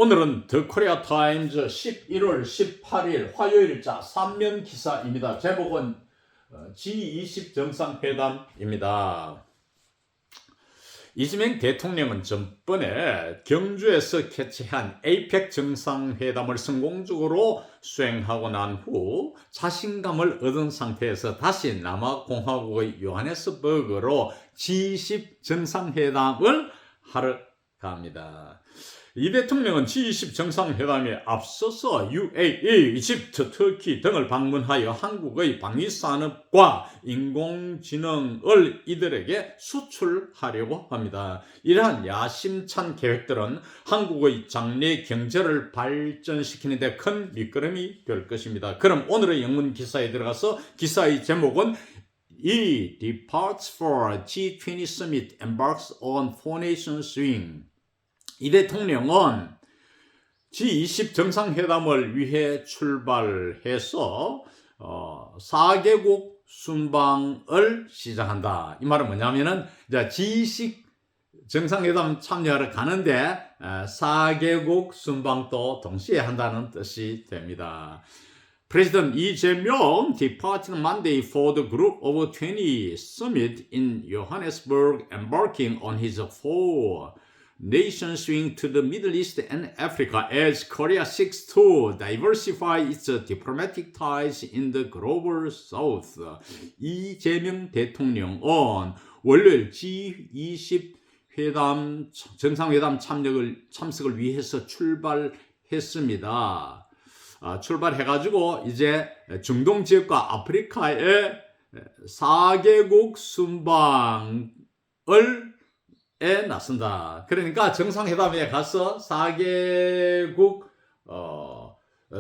오늘은 더 코리아 타임즈 11월 18일 화요일자 3면 기사입니다. 제목은 G20 정상회담입니다. 이재명 대통령은 전번에 경주에서 개최한 APEC 정상회담을 성공적으로 수행하고 난 후 자신감을 얻은 상태에서 다시 남아공화국의 요하네스버그로 G20 정상회담을 하러 갑니다. 이 대통령은 G20 정상회담에 앞서서 UAE, 이집트, 터키 등을 방문하여 한국의 방위산업과 인공지능을 이들에게 수출하려고 합니다. 이러한 야심찬 계획들은 한국의 장래 경제를 발전시키는 데 큰 밑거름이 될 것입니다. 그럼 오늘의 영문 기사에 들어가서 기사의 제목은 E departs for G20 summit embarks on four-nation swing. 이 대통령은 G20 정상회담을 위해 출발해서 4개국 순방을 시작한다. 이 말은 뭐냐면은 G20 정상회담 참여하러 가는데 4개국 순방도 동시에 한다는 뜻이 됩니다. President Lee Jae-myung departed Monday for the Group of 20 summit in Johannesburg, embarking on his four-nation swing to the Middle East and Africa as Korea seeks to diversify its diplomatic ties in the global south. 이재명 대통령은 월요일 G20 정상회담 참석을 위해서 출발했습니다. 출발해가지고 이제 중동 지역과 아프리카의 4개국 순방을 나선다. 그러니까 정상회담에 가서 4개국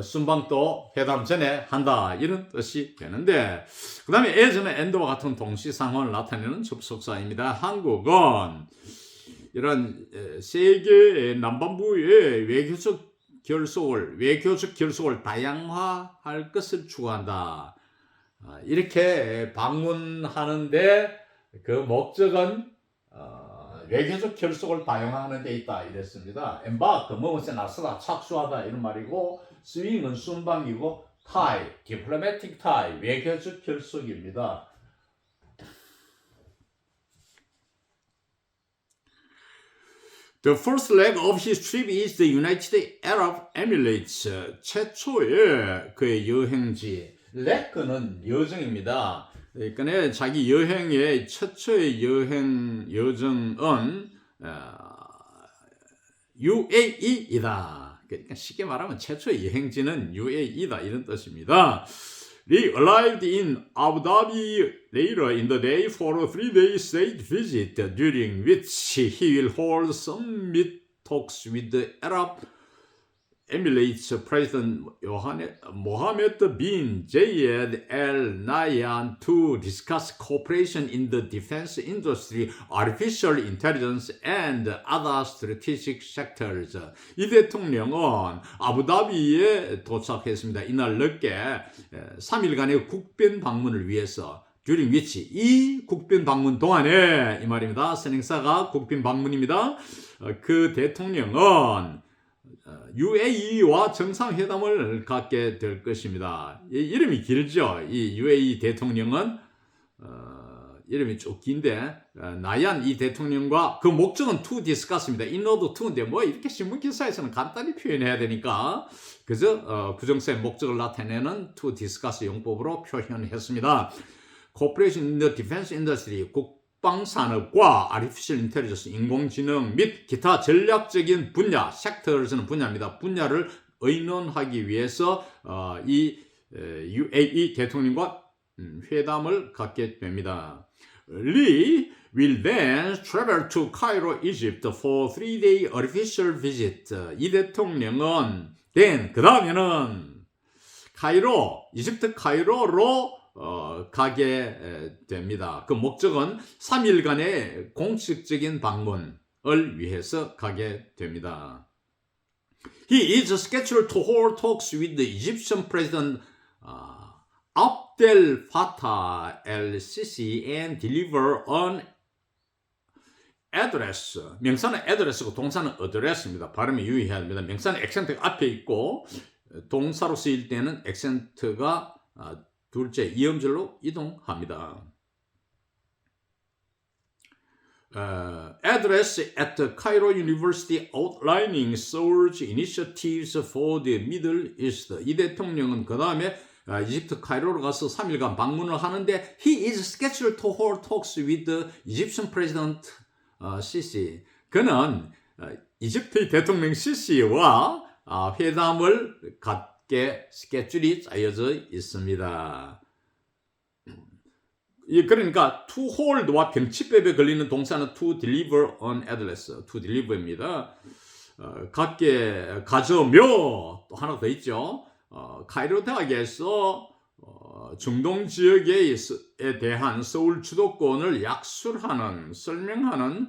순방도 회담 전에 한다. 이런 뜻이 되는데, 그 다음에 예전에 엔드와 같은 동시상황을 나타내는 접속사입니다. 한국은 이런 세계 남반부의 외교적 결속을 다양화할 것을 추구한다. 이렇게 방문하는데 그 목적은 외교적 결속을 다양화하는 데 있다 이랬습니다. embark, 뭐뭐에 나서다, 착수하다 이런 말이고, swing은 순방이고, tie, diplomatic tie, 외교적 결속입니다. The first leg of his trip is the United Arab Emirates. 최초의 그의 여행지, leg는 여정입니다. 그러니까 자기 여행의 최초의 여정은 UAE이다. 그러니까 쉽게 말하면 최초의 여행지는 UAE다 이런 뜻입니다. He arrived in Abu Dhabi later in the day for a 3-day state visit, during which he will hold summit talks with the Arab Emirates President Mohammed bin Zayed Al Nahyan to discuss cooperation in the defense industry, artificial intelligence, and other strategic sectors. 이 대통령은 아부다비에 도착했습니다. 이날 늦게 3일간의 국빈 방문을 위해서, during which, 이 국빈 방문 동안에, 이 말입니다. 선행사가 국빈 방문입니다. 그 대통령은 UAE와 정상회담을 갖게 될 것입니다. 이름이 길죠. 이 UAE 대통령은 이름이 쭉 긴데, 나얀 이 대통령과 그 목적은 to discuss입니다. 인로드 to인데 뭐 이렇게 신문 기사에서는 간단히 표현해야 되니까 그저 부정사의 목적을 나타내는 to discuss 용법으로 표현했습니다. Cooperation in the defense industry, 국방산업과 artificial intelligence, 인공지능 및 기타 전략적인 분야, sectors는 분야입니다. 분야를 의논하기 위해서 이 UAE 대통령과 회담을 갖게 됩니다. Lee will then travel to Cairo, Egypt for 3-day official visit. 이 대통령은 그 다음에는 이집트 카이로로 가게 됩니다. 그 목적은 3일간의 공식적인 방문을 위해서 가게 됩니다. He is scheduled to hold talks with the Egyptian President Abdel Fattah el-Sisi and deliver an address, 명사는 address고 동사는 address입니다. 발음이 유의해야 합니다. 명사는 액센트가 앞에 있고 동사로 쓰일 때는 액센트가 둘째 이음절로 이동합니다. Address at the Cairo University outlining Seoul's initiatives for the Middle East. 이 대통령은 그 다음에 이집트 카이로로 가서 3일간 방문을 하는데 He is scheduled to hold talks with the Egyptian President Sisi. 그는 이집트의 대통령 시시와 회담을 갖게 스케줄이 짜여져 있습니다. 그러니까 to hold와 병치법에 걸리는 동사는 to deliver an address, to deliver입니다. 갖게 가져며 또 하나 더 있죠. 카이로 대학에서 중동 지역에 대한 서울 주도권을 약술하는 설명하는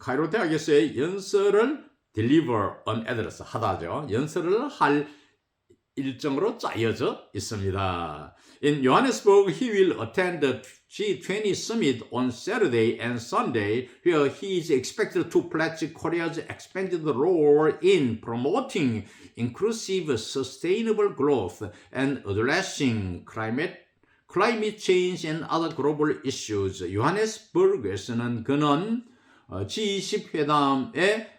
카이로 대학에서의 연설을 deliver an address 하다죠. 연설을 할 일정으로 짜여져 있습니다. In Johannesburg, he will attend the G20 summit on Saturday and Sunday, where he is expected to pledge Korea's expanded role in promoting inclusive, sustainable growth and addressing climate change and other global issues. 요하네스버그에서는 그는 G20 회담에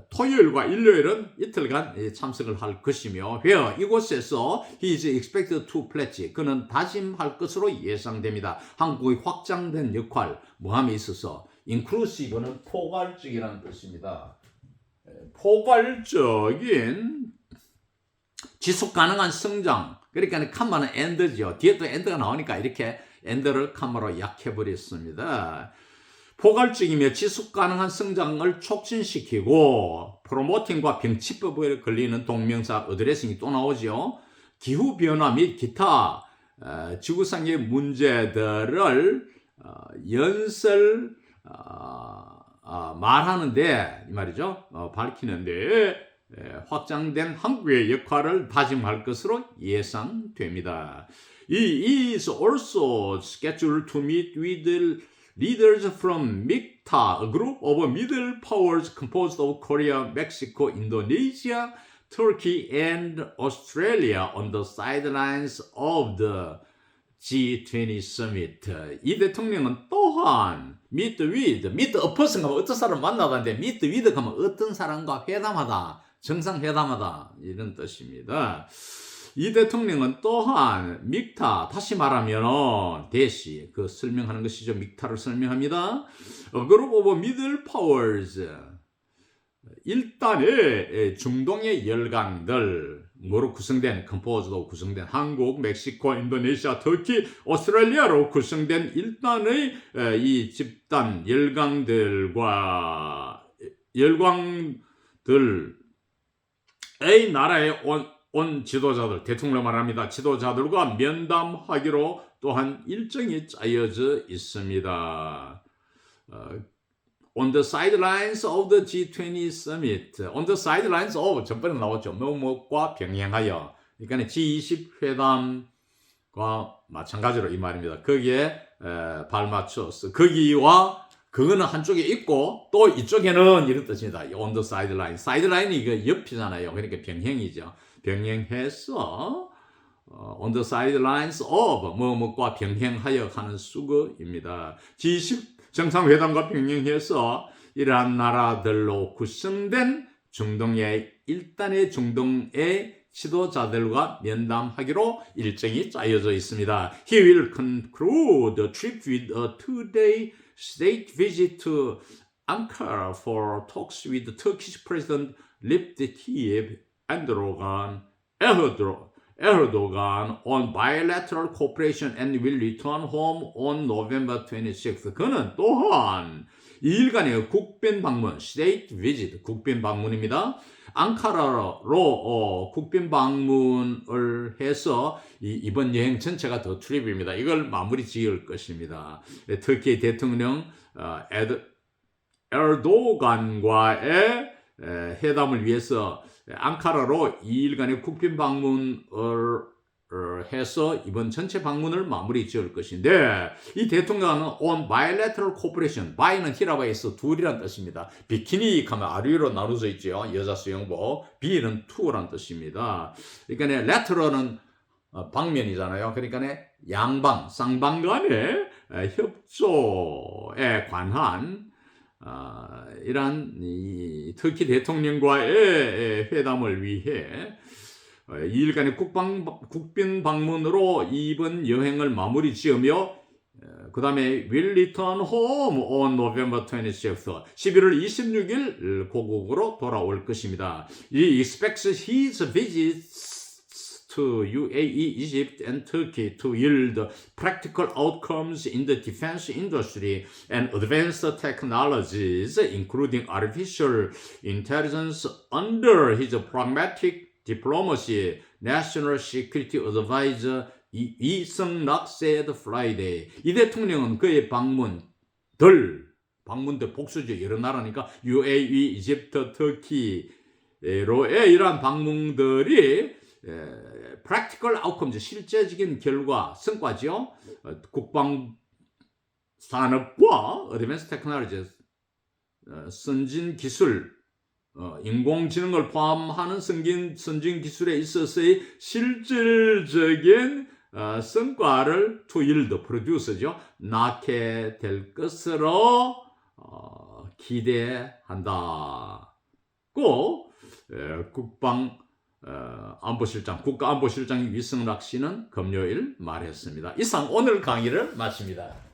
토요일과 일요일은 이틀간 참석을 할 것이며 이곳에서 he is expected to pledge 그는 다짐할 것으로 예상됩니다. 한국의 확장된 역할 모함에 있어서 inclusive는 포괄적이라는 뜻입니다. 포괄적인 지속 가능한 성장 그러니까 컴마는 and죠. 뒤에 또 and가 나오니까 이렇게 and를 컴마로 약해버렸습니다. 포괄적이며 지속가능한 성장을 촉진시키고 프로모팅과 병치법에 걸리는 동명사 어드레싱이 또 나오죠. 기후변화 및 기타 지구상의 문제들을 말하는데 이 말이죠. 밝히는데 확장된 한국의 역할을 다짐할 것으로 예상됩니다. He is also scheduled to meet with leaders from MIKTA, a group of middle powers composed of Korea, Mexico, Indonesia, Turkey, and Australia on the sidelines of the G20 summit. 이 대통령은 또한 meet with, meet a person 하면 어떤 사람 만나다는데 meet with 하면 어떤 사람과 회담하다, 정상회담하다 이런 뜻입니다. 이 대통령은 또한 믹타 다시 말하면 대시 그 설명하는 것이죠. 믹타를 설명합니다. 그룹 오브 미들 파워즈 일단의 중동의 열강들 뭐로 구성된 컴포즈로 구성된 한국, 멕시코, 인도네시아, 터키, 오스트레일리아로 구성된 일단의 이 집단 열강들의 나라에 온 지도자들, 대통령 말합니다. 지도자들과 면담하기로 또한 일정이 짜여져 있습니다. On the sidelines of the G20 summit. On the sidelines of 전번에 나왔죠. 뭐뭐과 병행하여. 그러니까 G20 회담과 마찬가지로 이 말입니다. 거기에 발맞춰서 거기와 그거는 한쪽에 있고 또 이쪽에는 이런 뜻입니다. On the sideline. sideline이 이거 옆이잖아요. 그러니까 병행이죠. 병행해서 on the sidelines of 뭐뭐과 병행하여 하는 수거입니다. G20 정상회담과 병행해서 이러한 나라들로 구성된 중동의 일단의 중동의 지도자들과 면담하기로 일정이 짜여져 있습니다. He will conclude the trip with a 2-day state visit to Ankara for talks with the Turkish President Recep Tayyip Erdogan on bilateral cooperation and will return home on November 26th. 그는 또한 2일간의 국빈 방문, state visit, 국빈 방문입니다. 앙카라로 국빈 방문을 해서 이번 여행 전체가 더 트립입니다. 이걸 마무리 지을 것입니다. 터키 대통령 에르도간과의 회담을 위해서 앙카라로 2일간의 국빈 방문을 해서 이번 전체 방문을 마무리 지을 것인데 이 대통령은 on bilateral cooperation, by는 히라바에서 둘이란 뜻입니다. 비키니 하면 아래로 나눠져 있죠. 여자 수영복. B는 to란 뜻입니다. 그러니까 lateral은 방면이잖아요. 그러니까 양방, 쌍방 간의 협조에 관한 이러한 이 터키 대통령과의 회담을 위해 2일간의 국빈 방문으로 이번 여행을 마무리 지으며 그 다음에 will return home on November 26th 11월 26일 고국으로 돌아올 것입니다. He expects his visits to UAE, Egypt, and Turkey to yield practical outcomes in the defense industry and advanced technologies, including artificial intelligence, under his pragmatic diplomacy, National Security Advisor 이승락 said Friday. 이 대통령은 그의 방문들 복수죠. 여러 나라니까 UAE, 이집트, 터키로의 이러한 방문들이 practical outcomes, 실제적인 결과, 성과죠. 국방 산업과 advanced technology, 선진 기술, 인공지능을 포함하는 선진 기술에 있어서의 실질적인 성과를 to yield, produce죠. 낳게 될 것으로 기대한다고 국가안보실장 이승락 씨는 금요일 말했습니다. 이상 오늘 강의를 마칩니다.